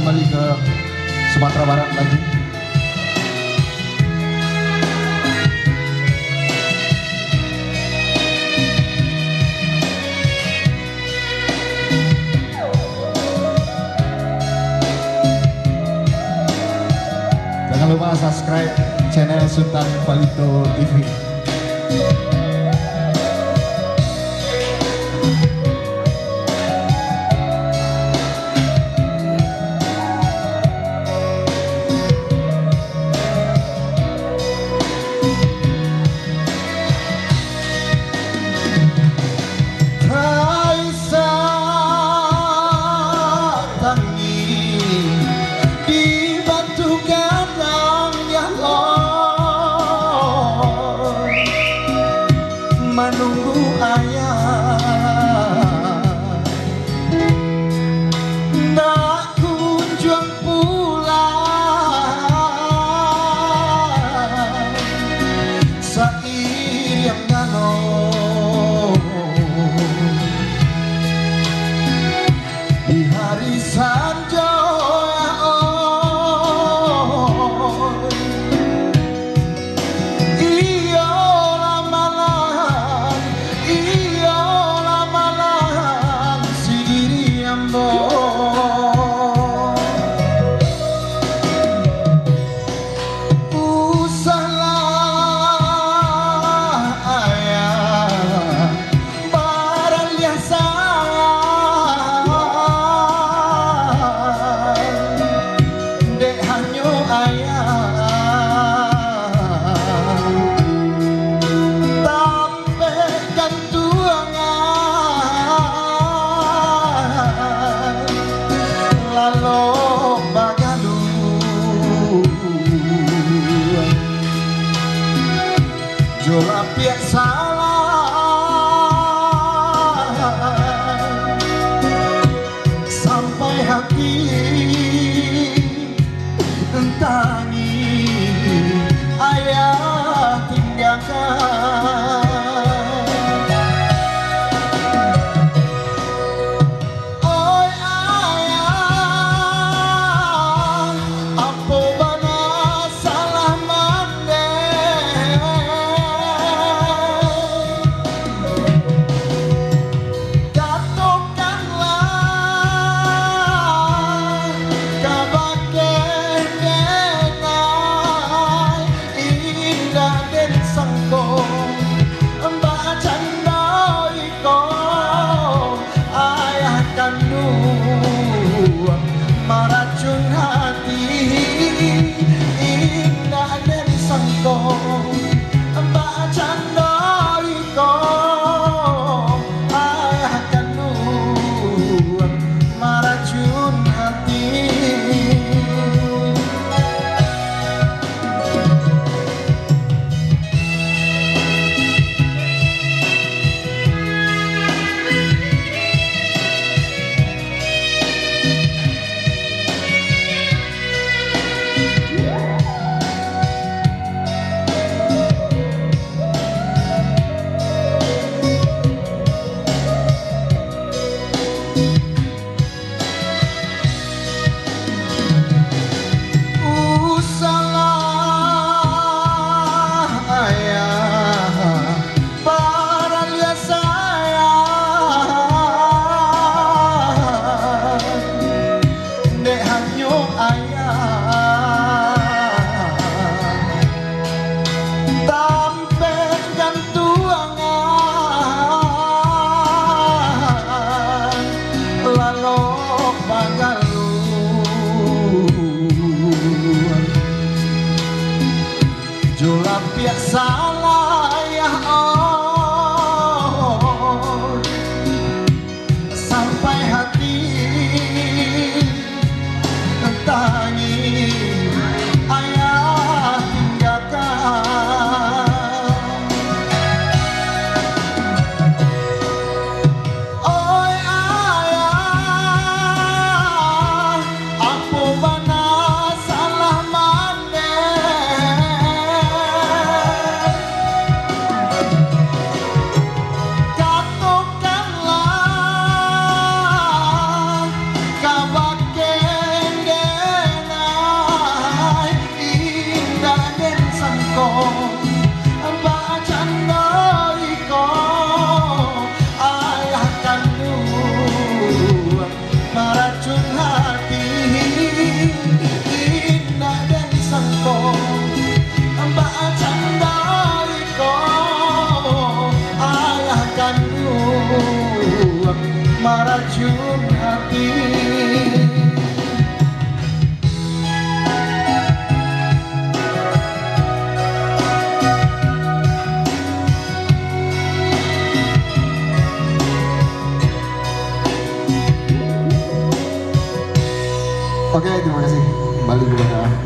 kembali ke Sumatera Barat lagi. Jangan lupa subscribe channel Sultan Valito TV. Menunggu ayah nak kunjung pulang seiring ngano di hari sanjo. Jola piak salah sampai hati entangi ayah tinggalkan. Maracun hati indah dan sangkong Mbak Candoiko ayah kandung maracun hati. Jola piak salah ya oh sampai hati entangi ayah tinggalkan. Oi ayah apa mana salah mandeh Sayangmu meracun hati. Oke, terima kasih kembali kepada